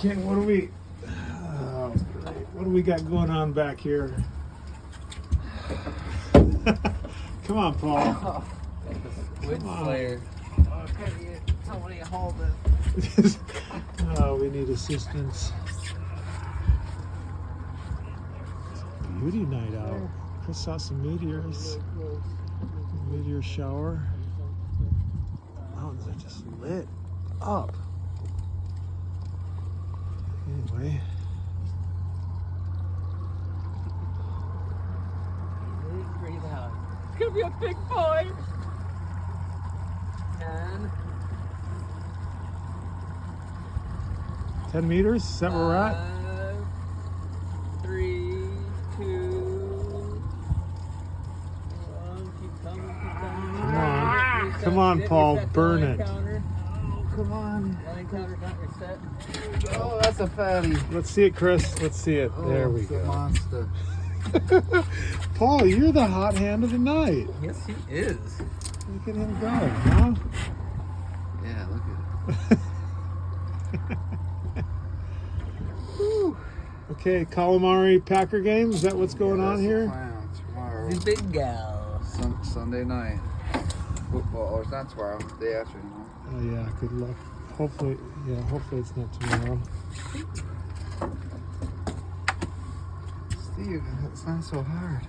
Okay, what do we got going on back here? Come on, Paul. Squid Slayer. Somebody hold it. Oh, we need assistance. It's a beauty night out. Chris saw some meteors. Meteor shower. Mountains are just lit up. Anyway. Breathe out. It's gonna be a big boy. 10 meters? Is that where we're at? 3, 2, 1. Keep coming, keep coming. Come on. Come on, Paul. Burn it. Oh, come on. Line counter, not your set. Oh, that's a fatty. Let's see it, Chris. Let's see it. Oh, There we it's a go. monster. Paul, you're the hot hand of the night. Yes, he is. Look at him go, huh? Yeah, look at it. Okay, calamari Packer game. Is that what's going on here? Plan. Tomorrow. The big gal. Sunday night. Football. Or it's not tomorrow. Day after. Oh yeah, good luck. Hopefully it's not tomorrow. Steve, it's not so hard.